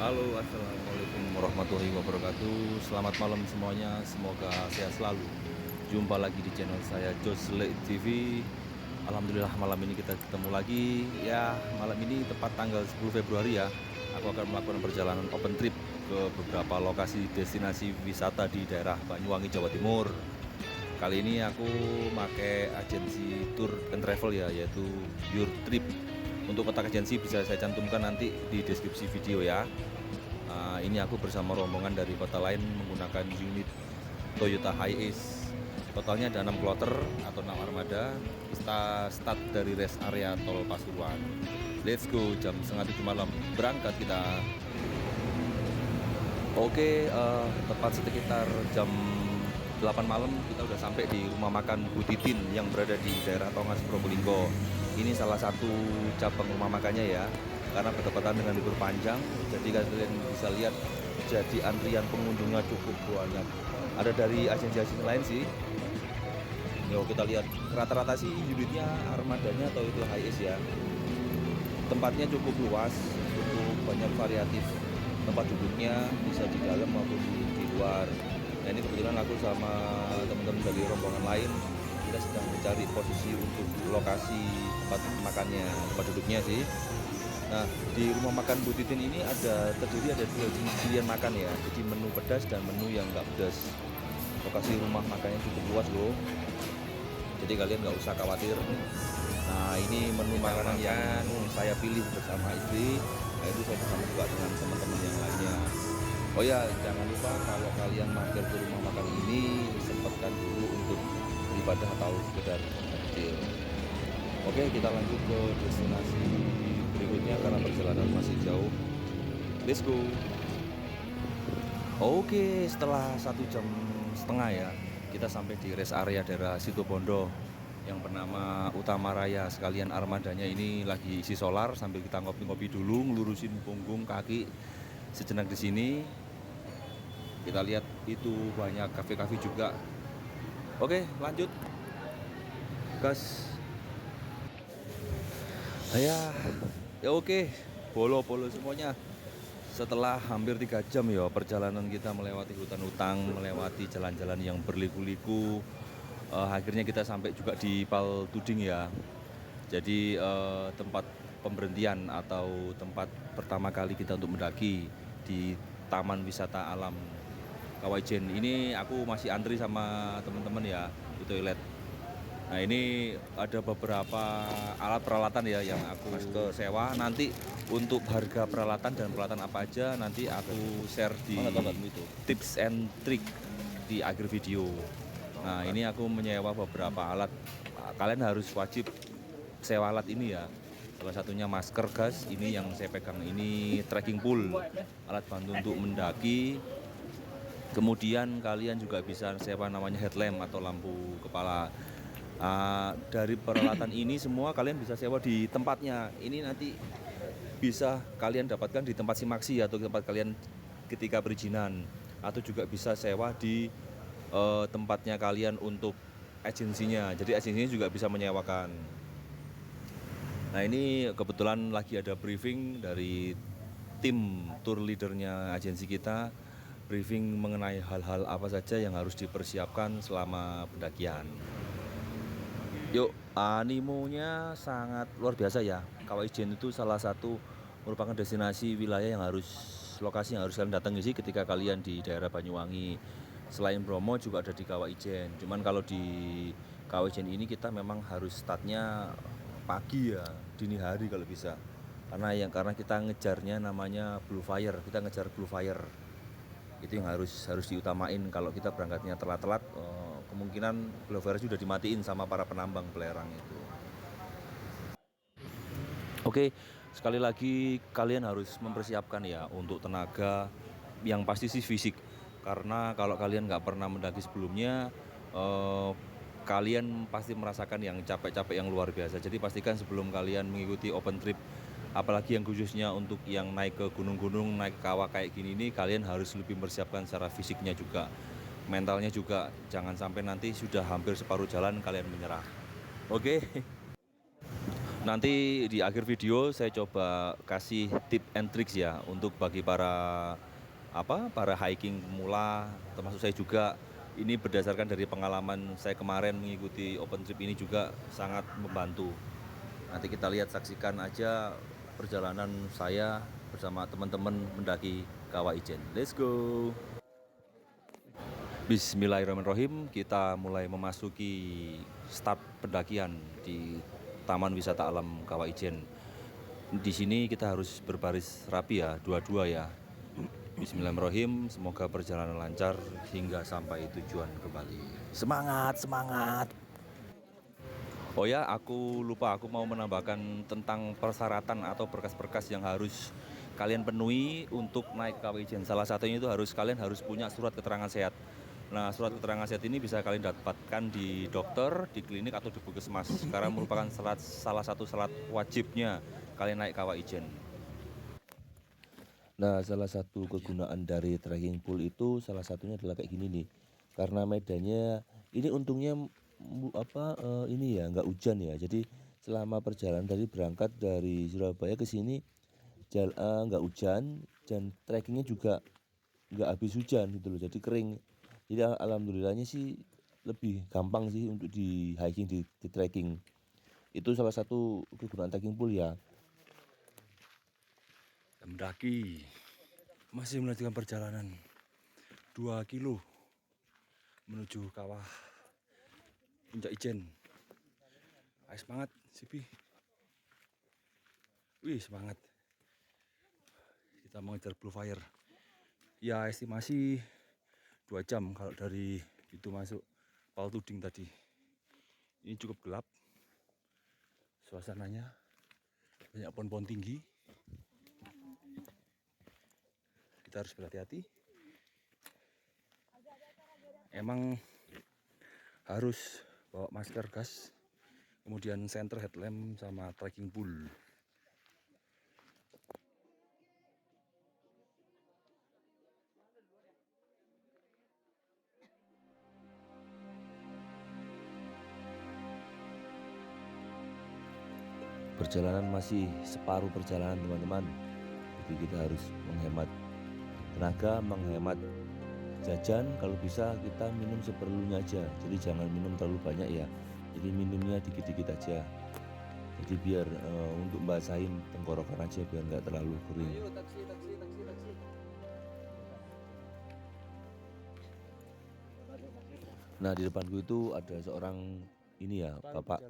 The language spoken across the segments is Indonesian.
Halo, assalamualaikum warahmatullahi wabarakatuh. Selamat malam semuanya, semoga sehat selalu. Jumpa lagi di channel saya Josle TV. Alhamdulillah malam ini kita ketemu lagi. Ya, malam ini tepat tanggal 10 Februari ya. Aku akan melakukan perjalanan open trip ke beberapa lokasi destinasi wisata di daerah Banyuwangi, Jawa Timur. Kali ini aku pakai agensi tour and travel ya, yaitu Your Trip. Untuk kontak agensi bisa saya cantumkan nanti di deskripsi video ya. Ini aku bersama rombongan dari kota lain menggunakan unit Toyota Hiace. Totalnya ada 6 kloter atau 6 armada. Kita start dari rest area tol Pasuruan. Let's go, jam setengah 7 malam berangkat kita. Oke, tepat sekitar jam 8 malam kita udah sampai di rumah makan Bu Titin yang berada di daerah Tongas, Probolinggo. Ini salah satu cabang rumah makannya ya, karena bertepatan dengan libur panjang, jadi kalian bisa lihat jadi antrian pengunjungnya cukup banyak. Ada dari agensi-agensi lain sih. Yuk kita lihat, rata-rata sih unitnya armadanya atau itu Hiace ya. Tempatnya cukup luas, cukup banyak variatif. Tempat duduknya bisa di dalam maupun di luar. Nah ini kebetulan aku sama teman-teman dari rombongan lain, kita sedang mencari posisi untuk lokasi tempat makannya, tempat duduknya sih. Nah di rumah makan Bu Titin ini ada dua jenis pilihan makan ya, jadi menu pedas dan menu yang nggak pedas. Lokasi rumah makannya cukup luas loh, jadi kalian nggak usah khawatir. Nah ini menu makanan yang saya pilih bersama istri, nah itu saya bersama juga dengan teman-teman yang lainnya. Oh ya, jangan lupa kalau kalian mampir ke rumah makan ini, sempatkan dulu untuk beribadah atau sekedar kecil. Oke, kita lanjut ke destinasi berikutnya karena perjalanan masih jauh. Let's go. Oke, setelah 1,5 jam ya, kita sampai di rest area daerah Situbondo yang bernama Utama Raya. Sekalian armadanya ini lagi isi solar sambil kita ngopi-ngopi dulu, ngelurusin punggung kaki sejenak di sini. Kita lihat itu banyak kafe-kafe juga. Oke, lanjut. Gas. Ya oke. Polo-polo semuanya. Setelah hampir 3 jam ya perjalanan kita melewati hutan-hutan, melewati jalan-jalan yang berliku-liku. Akhirnya kita sampai juga di Pal Tuding ya. Jadi tempat pemberhentian atau tempat pertama kali kita untuk mendaki di Taman Wisata Alam Kawajen. Ini aku masih antri sama teman-teman ya di toilet. Nah ini ada beberapa alat peralatan ya yang aku sewa. Nanti untuk harga peralatan dan peralatan apa aja nanti aku share di tips and trick di akhir video. Nah ini aku menyewa beberapa alat. Kalian harus wajib sewa alat ini ya. Salah satunya masker gas, ini yang saya pegang ini trekking pole, alat bantu untuk mendaki. Kemudian kalian juga bisa sewa namanya headlamp atau lampu kepala. Dari peralatan ini semua kalian bisa sewa di tempatnya. Ini nanti bisa kalian dapatkan di tempat simaksi atau tempat kalian ketika perizinan, atau juga bisa sewa di tempatnya kalian untuk agensinya. Jadi agensinya juga bisa menyewakan. Nah ini kebetulan lagi ada briefing dari tim tour leadernya agensi kita, briefing mengenai hal-hal apa saja yang harus dipersiapkan selama pendakian. Yuk, animonya sangat luar biasa ya. Kawajen itu salah satu merupakan destinasi wilayah yang lokasi yang harus kalian datangi sih ketika kalian di daerah Banyuwangi. Selain Bromo juga ada di Kawajen. Cuman kalau di Kawajen ini kita memang harus startnya pagi ya, dini hari kalau bisa. Karena kita ngejarnya namanya Blue Fire, kita ngejar Blue Fire. Itu yang harus diutamain. Kalau kita berangkatnya telat-telat, kemungkinan Blue Fire sudah dimatiin sama para penambang belerang itu. Oke, sekali lagi kalian harus mempersiapkan ya untuk tenaga, yang pasti sih fisik. Karena kalau kalian nggak pernah mendaki sebelumnya, kalian pasti merasakan yang capek-capek yang luar biasa. Jadi pastikan sebelum kalian mengikuti open trip, apalagi yang khususnya untuk yang naik ke gunung-gunung, naik ke kawah kayak gini nih, kalian harus lebih mempersiapkan secara fisiknya juga, mentalnya juga. Jangan sampai nanti sudah hampir separuh jalan kalian menyerah. Oke. Nanti di akhir video saya coba kasih tip and tricks ya untuk bagi para hiking pemula, termasuk saya juga. Ini berdasarkan dari pengalaman saya kemarin mengikuti open trip ini juga sangat membantu. Nanti kita lihat, saksikan aja perjalanan saya bersama teman-teman mendaki Kawah Ijen. Let's go. Bismillahirrahmanirrahim, kita mulai memasuki start pendakian di Taman Wisata Alam Kawah Ijen. Di sini kita harus berbaris rapi ya, dua-dua ya. Bismillahirrahmanirrahim, semoga perjalanan lancar hingga sampai tujuan kembali. Semangat, semangat. Oh ya, aku lupa, aku mau menambahkan tentang persyaratan atau berkas-berkas yang harus kalian penuhi untuk naik Kawah Ijen. Salah satunya itu kalian harus punya surat keterangan sehat. Nah, surat keterangan sehat ini bisa kalian dapatkan di dokter, di klinik, atau di puskesmas. Karena merupakan salah satu syarat wajibnya kalian naik Kawah Ijen. Nah, salah satu kegunaan dari trekking pool itu salah satunya adalah kayak gini nih. Karena medannya ini untungnya ini ya nggak hujan ya. Jadi selama perjalanan berangkat dari Surabaya ke sini nggak hujan, dan trekkingnya juga nggak habis hujan gitu loh. Jadi kering. Jadi alhamdulillahnya sih lebih gampang sih untuk di hiking, di trekking. Itu salah satu kegunaan trekking pool ya. Mendaki masih melanjutkan perjalanan 2 kilo menuju Kawah Puncak Ijen. Ayo semangat, Sipi. Wih, semangat. Kita mengejar Blue Fire. Ya, estimasi 2 jam kalau dari itu masuk Paul Tuding tadi. Ini cukup gelap. Suasananya banyak pohon-pohon tinggi. Kita harus berhati-hati. Emang harus bawa masker gas, kemudian center headlamp sama trekking pole. Perjalanan masih separuh perjalanan teman-teman, jadi kita harus menghemat tenaga, menghemat jajan. Kalau bisa kita minum seperlunya aja, jadi jangan minum terlalu banyak ya, jadi minumnya dikit-dikit aja, jadi biar untuk basahin tenggorokan aja, biar nggak terlalu kering. Ayo, taksi. Nah, di depanku itu ada seorang ini ya, bapak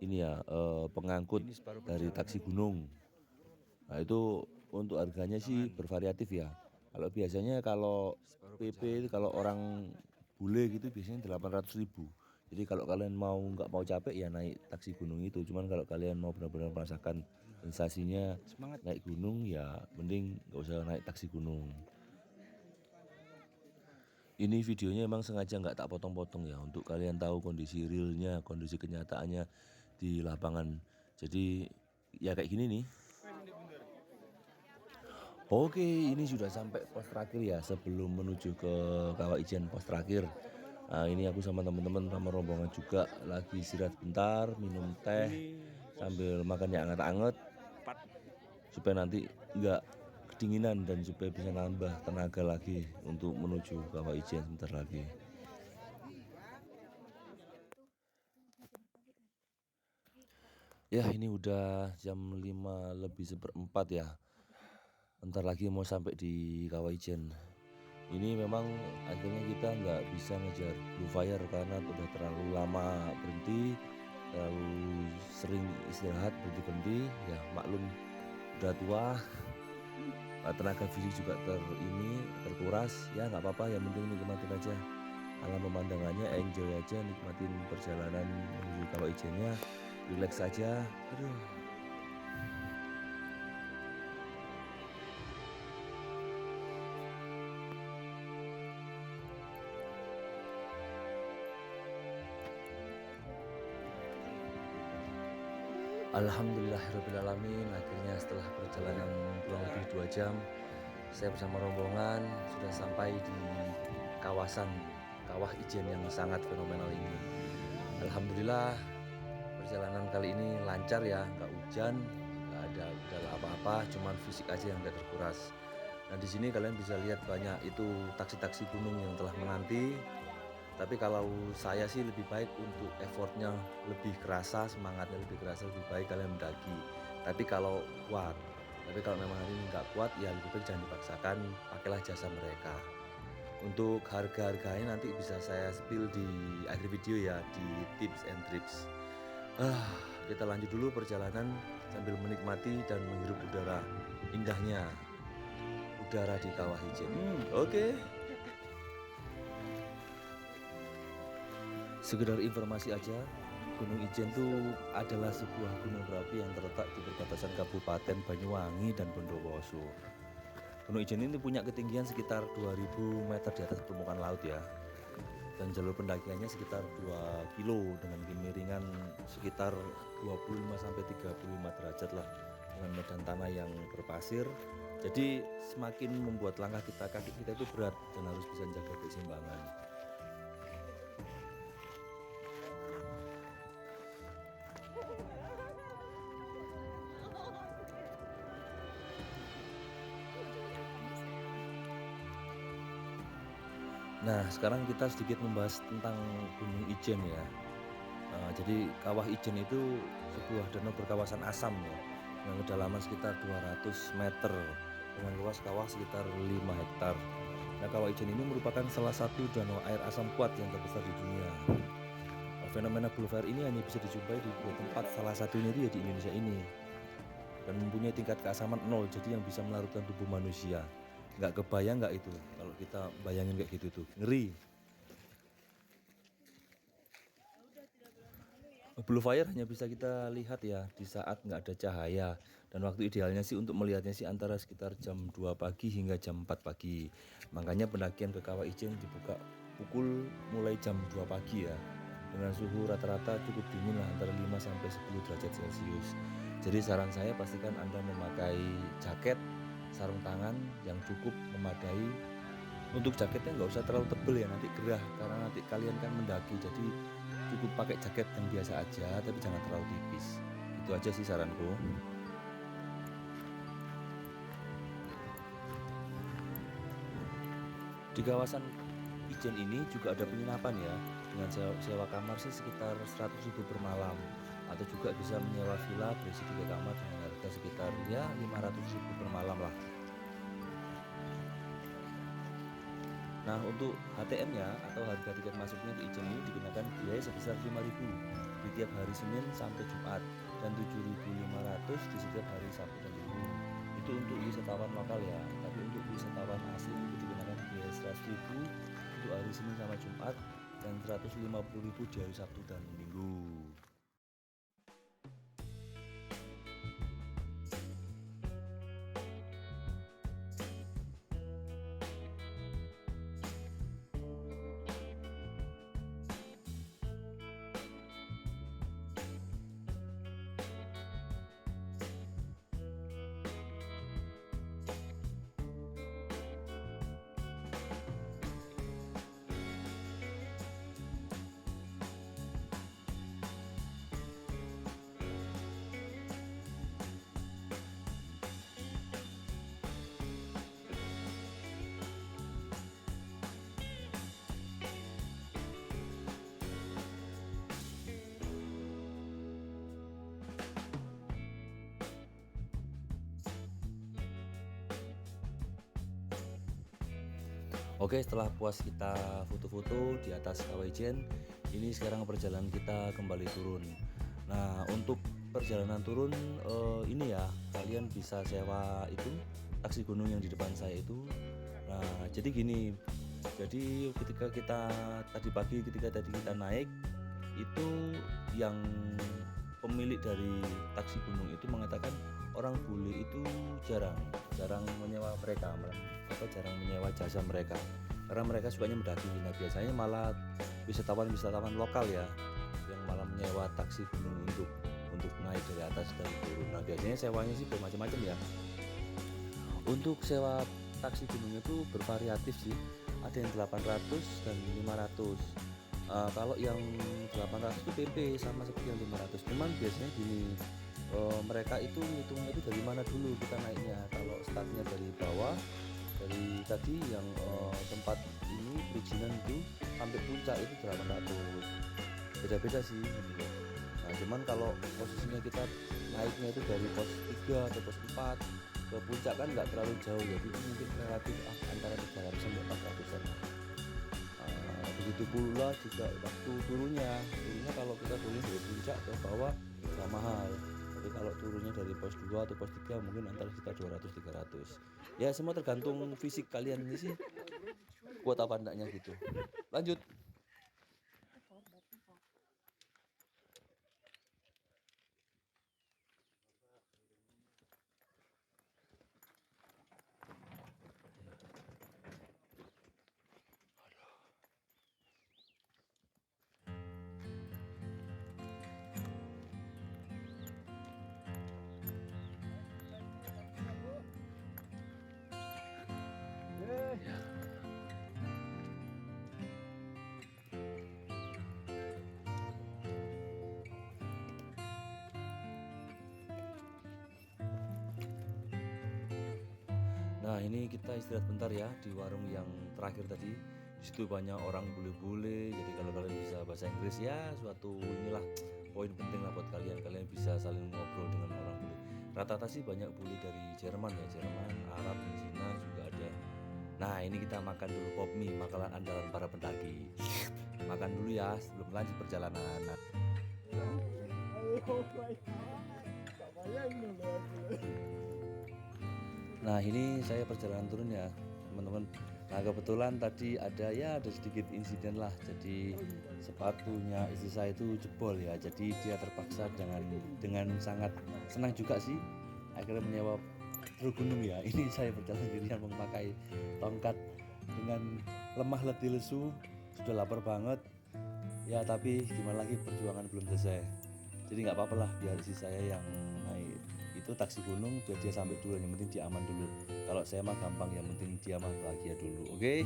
ini ya, pengangkut dari taksi gunung. Nah, itu untuk harganya sih bervariatif ya. Kalau biasanya kalau PP, kalau orang bule gitu biasanya 800.000. Jadi kalau kalian nggak mau capek ya naik taksi gunung itu. Cuman kalau kalian mau benar-benar merasakan sensasinya naik gunung ya mending nggak usah naik taksi gunung. Ini videonya emang sengaja nggak tak potong-potong ya, untuk kalian tahu kondisi realnya, kondisi kenyataannya di lapangan. Jadi ya kayak gini nih. Oke, ini sudah sampai pos terakhir ya, sebelum menuju ke Kawah Ijen pos terakhir. Nah, ini aku sama teman-teman sama rombongan juga lagi istirahat bentar, minum teh sambil makan yang anget-anget supaya nanti nggak kedinginan dan supaya bisa nambah tenaga lagi untuk menuju Kawah Ijen sebentar lagi. Ya, ini udah jam 5:04 ya. Bentar lagi mau sampai di Kawah Ijen. Ini memang akhirnya kita nggak bisa ngejar Blue Fire karena udah terlalu lama berhenti, terlalu sering istirahat berhenti-berhenti. Ya maklum, udah tua, tenaga fisik juga terkuras. Ya nggak apa-apa, yang penting nikmatin aja alam pemandangannya, enjoy aja, nikmatin perjalanan menuju Kawah Ijennya, relax aja. Aduh. Alhamdulillahirrahmanirrahim, akhirnya setelah perjalanan kurang lebih 2 jam saya bersama rombongan sudah sampai di kawasan Kawah Ijen yang sangat fenomenal ini. Alhamdulillah perjalanan kali ini lancar ya, nggak hujan, nggak ada kendala apa-apa, cuman fisik aja yang nggak terkuras. Nah di sini kalian bisa lihat banyak itu taksi-taksi gunung yang telah menanti. Tapi kalau saya sih lebih baik untuk effortnya lebih kerasa, semangatnya lebih kerasa, lebih baik kalian mendaki. Tapi kalau kuat, tapi kalau memang hari ini nggak kuat ya lebih baik jangan dipaksakan, pakailah jasa mereka. Untuk harga-harganya nanti bisa saya spill di akhir video ya, di tips and trips. Kita lanjut dulu perjalanan sambil menikmati dan menghirup udara indahnya, udara di Kawah Ijen. Oke. Sekedar informasi aja, Gunung Ijen itu adalah sebuah gunung berapi yang terletak di perbatasan Kabupaten Banyuwangi dan Bondowoso. Gunung Ijen ini punya ketinggian sekitar 2000 meter di atas permukaan laut ya. Dan jalur pendakiannya sekitar 2 kilo dengan kemiringan sekitar 25-35 derajat lah, dengan medan tanah yang berpasir. Jadi semakin membuat langkah kaki kita itu berat dan harus bisa menjaga keseimbangan. Nah, sekarang kita sedikit membahas tentang Gunung Ijen ya. Jadi Kawah Ijen itu sebuah danau berkawasan asam ya, dengan kedalaman sekitar 200 meter dengan luas kawah sekitar 5 hektar. Nah, Kawah Ijen ini merupakan salah satu danau air asam kuat yang terbesar di dunia. Fenomena Blue Fire ini hanya bisa dijumpai di 2 tempat, salah satunya itu ya di Indonesia ini. Dan mempunyai tingkat keasaman 0, jadi yang bisa melarutkan tubuh manusia. Nggak kebayang nggak itu kalau kita bayangin kayak gitu tuh, ngeri. Blue fire hanya bisa kita lihat ya di saat nggak ada cahaya, dan waktu idealnya sih untuk melihatnya sih antara sekitar jam 2 pagi hingga jam 4 pagi. Makanya pendakian ke Kawah Ijen dibuka pukul mulai jam 2 pagi ya, dengan suhu rata-rata cukup dingin lah, antara 5 sampai 10 derajat Celcius. Jadi saran saya pastikan Anda memakai jaket, sarung tangan yang cukup memadai. Untuk jaketnya nggak usah terlalu tebel ya, nanti gerah karena nanti kalian kan mendaki, jadi cukup pakai jaket yang biasa aja tapi jangan terlalu tipis. Itu aja sih saranku. Di kawasan Ijen ini juga ada penginapan ya, dengan sewa kamar sih sekitar 100.000 per malam, atau juga bisa menyewa villa berisi 3 kamar dengan harga sekitar ya 500.000 per malam lah. Nah, untuk HTM-nya atau harga tiket masuknya ke Ijen ini dikenakan biaya sebesar 5.000 di tiap hari Senin sampai Jumat, dan 7.500 di setiap hari Sabtu dan Minggu. Itu untuk wisatawan lokal ya, tapi untuk wisatawan asing itu dikenakan biaya 100.000 untuk hari Senin sampai Jumat, dan 150.000 di hari Sabtu dan Minggu. Oke, setelah puas kita foto-foto di atas Kawah Ijen, ini sekarang perjalanan kita kembali turun. Nah, untuk perjalanan turun ini ya, kalian bisa sewa itu taksi gunung yang di depan saya itu. Nah, jadi gini, jadi ketika tadi kita naik itu, yang pemilik dari taksi gunung itu mengatakan orang bule itu jarang menyewa mereka, atau jarang menyewa jasa mereka, karena mereka sukanya mendaki. Nah, biasanya malah wisatawan lokal ya yang malah menyewa taksi gunung untuk naik dari atas dan turun. Nah, biasanya sewanya sih bermacam-macam ya. Untuk sewa taksi gunung itu bervariatif sih, ada yang 800 dan 500. Kalau yang 800 itu PP sama seperti yang 500. Cuman biasanya gini, mereka itu ngitungnya itu dari mana dulu kita naiknya. Kalau startnya dari bawah, dari tadi yang tempat ini perizinan itu sampai puncak itu 800. Beda-beda sih gitu loh. Nah, cuman kalau posisinya kita naiknya itu dari pos 3 atau pos 4 ke puncak kan nggak terlalu jauh, jadi mungkin relatif antara 300 sampai 400-an. Begitu pula juga waktu turunnya kalau kita turun dari puncak ke bawah nggak mahal, tapi kalau turunnya dari pos 2 atau pos 3 mungkin antara sekitar 200-300. Ya semua tergantung fisik kalian ini sih, kuat apa enggaknya gitu. Lanjut. Nah, ini kita istirahat bentar ya di warung yang terakhir tadi. Di situ banyak orang bule-bule. Jadi kalau kalian bisa bahasa Inggris ya suatu inilah poin penting lah buat kalian. Kalian bisa saling ngobrol dengan orang bule. Rata-rata sih banyak bule dari Jerman ya, Jerman, Arab, Cina juga ada. Nah, ini kita makan dulu pop mie, makanan andalan para pendaki. Makan dulu ya sebelum lanjut perjalanan. Nah, ini saya perjalanan turun ya teman-teman. Nah, kebetulan tadi ada sedikit insiden lah. Jadi sepatunya istri saya itu jebol ya. Jadi dia terpaksa dengan sangat senang juga sih akhirnya menyewa truk gunung ya. Ini saya berjalan sendirian memakai tongkat dengan lemah letih lesu, sudah lapar banget. Ya tapi gimana lagi, perjuangan belum selesai. Jadi nggak apa-apa lah, biar istri saya yang naik itu taksi gunung, biar dia sampai dulu, yang penting dia aman dulu. Kalau saya mah gampang, yang penting dia mah bahagia dulu. Oke.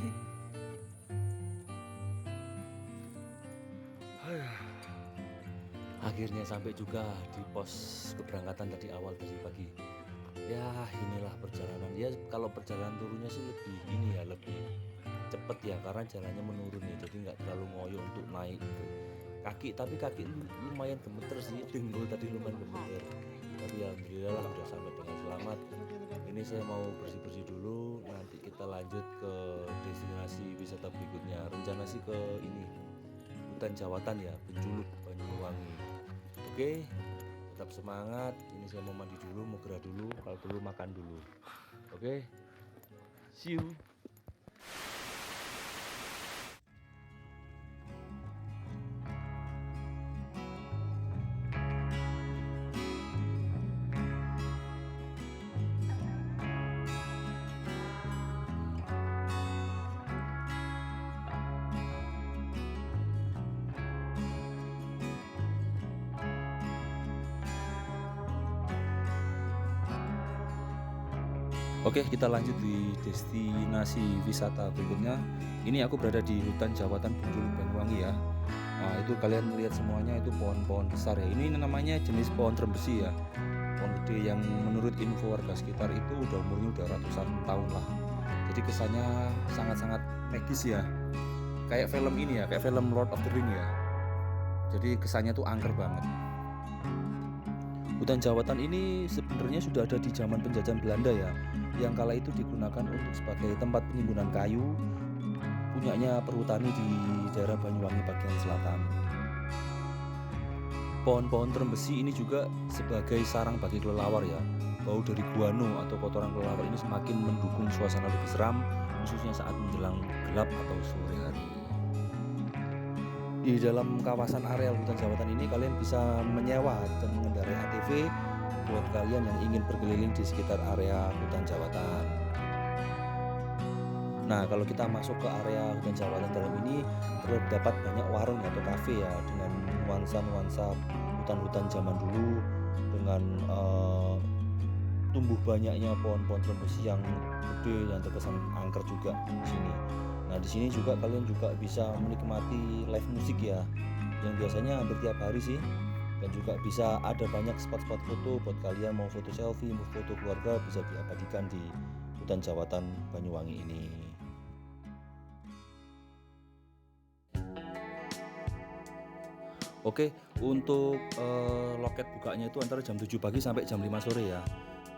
Akhirnya sampai juga di pos keberangkatan tadi awal tadi pagi. Ya inilah perjalanan. Ya kalau perjalanan turunnya sih lebih ini ya, lebih cepet ya karena jalannya menurun ya, jadi nggak terlalu ngoyo untuk naik gitu. Tapi kaki lumayan gemeter sih, dengkul tadi lumayan gemeter. Tapi alhamdulillah lah udah sampai dengan selamat. Ini saya mau bersih-bersih dulu, nanti kita lanjut ke destinasi wisata berikutnya. Rencana sih ke ini hutan Jawatan ya, Penculuk, Banyuwangi. Oke, tetap semangat. Ini saya mau mandi dulu, mau gerak dulu, kalau perlu makan dulu. Oke, see you. Oke, kita lanjut di destinasi wisata berikutnya. Ini aku berada di hutan Jawatan Penculuk Banyuwangi ya. Nah, itu kalian lihat semuanya itu pohon-pohon besar ya. Ini namanya jenis pohon trembesi ya. Pohon gede yang menurut info warga sekitar itu umurnya udah ratusan tahun lah. Jadi kesannya sangat-sangat magis ya. Kayak film ini ya, kayak film Lord of the Ring ya. Jadi kesannya tuh angker banget. Hutan Jawatan ini sebenarnya sudah ada di zaman penjajahan Belanda ya, yang kala itu digunakan untuk sebagai tempat penimbunan kayu, punyanya perhutani di daerah Banyuwangi bagian selatan. Pohon-pohon trembesi ini juga sebagai sarang bagi kelelawar ya. Bau dari guano atau kotoran kelelawar ini semakin mendukung suasana lebih seram, khususnya saat menjelang gelap atau sore hari. Di dalam kawasan area hutan Jawatan ini kalian bisa menyewa dan mengendarai ATV buat kalian yang ingin berkeliling di sekitar area hutan Jawatan. Nah, kalau kita masuk ke area hutan Jawatan dalam ini terdapat banyak warung atau kafe ya, dengan nuansa-nuansa hutan-hutan zaman dulu, dengan tumbuh banyaknya pohon-pohon terembesi yang gede yang terkesan angker juga di sini. Nah di sini juga kalian juga bisa menikmati live musik ya, yang biasanya hampir tiap hari sih. Dan juga bisa ada banyak spot-spot foto buat kalian mau foto selfie, mau foto keluarga, bisa diabadikan di hutan jawatan Banyuwangi ini. Oke, untuk loket bukanya itu antara jam 7 pagi sampai jam 5 sore ya.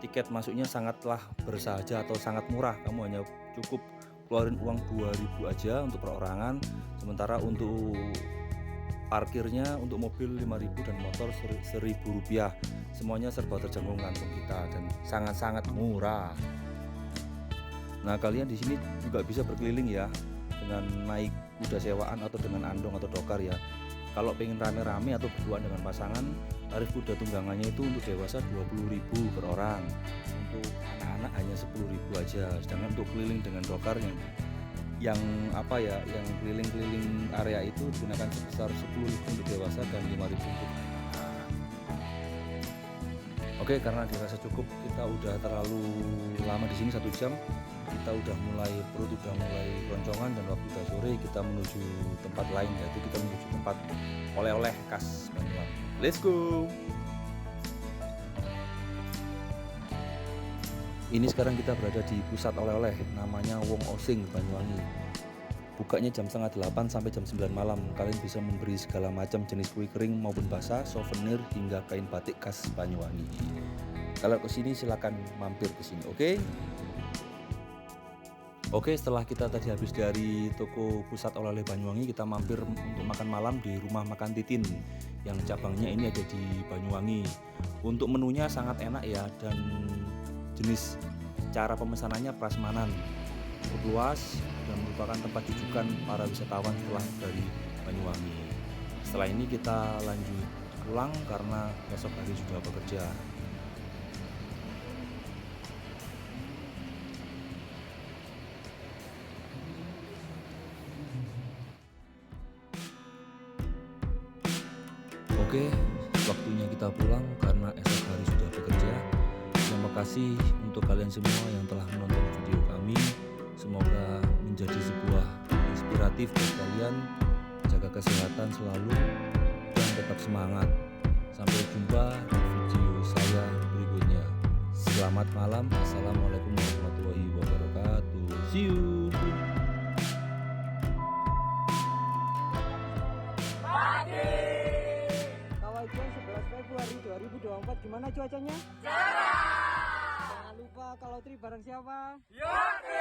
Tiket masuknya sangatlah bersahaja atau sangat murah. Kamu hanya cukup keluarin uang 2.000 aja untuk perorangan. Sementara untuk parkirnya untuk mobil 5.000 dan motor Rp1.000. Semuanya serba terjangkau kantong kita dan sangat-sangat murah. Nah, kalian di sini juga bisa berkeliling ya dengan naik kuda sewaan atau dengan andong atau dokar ya. Kalau pengen rame-rame atau berduaan dengan pasangan, tarif kuda tunggangannya itu untuk dewasa 20.000 per orang. Untuk anak-anak hanya 10.000 aja. Sedangkan untuk keliling dengan dokar yang keliling-keliling area itu digunakan sebesar 10.000 untuk dewasa dan 5.000 untuk anak. Oke, karena dirasa cukup, kita udah terlalu lama di sini 1 jam. Kita udah mulai roncongan dan waktu udah sore kita menuju tempat lain, yaitu kita menuju tempat oleh-oleh khas Banyuwangi. Let's go. Ini sekarang kita berada di pusat oleh-oleh namanya Wong Osing Banyuwangi. Bukanya jam 7:30 sampai jam 9 malam. Kalian bisa memberi segala macam jenis kue kering maupun basah, souvenir hingga kain batik khas Banyuwangi. Kalau kesini silakan mampir ke sini, oke? Oke, setelah kita tadi habis dari toko pusat oleh-oleh Banyuwangi, kita mampir untuk makan malam di rumah makan Titin yang cabangnya ini ada di Banyuwangi. Untuk menunya sangat enak ya, dan jenis cara pemesanannya prasmanan, cukup luas dan merupakan tempat rujukan para wisatawan setelah dari Banyuwangi. Setelah ini kita lanjut pulang karena besok hari sudah bekerja. Oke, waktunya kita pulang karena esok hari sudah bekerja. Terima kasih untuk kalian semua yang telah menonton video kami. Semoga menjadi sebuah inspiratif buat kalian. Jaga kesehatan selalu dan tetap semangat. Sampai jumpa di video saya berikutnya. Selamat malam. Assalamualaikum warahmatullahi wabarakatuh. See you. Kawajan 11 Februari 2024, gimana cuacanya? Cerah! Jangan lupa kalau tri bareng siapa? Yogi!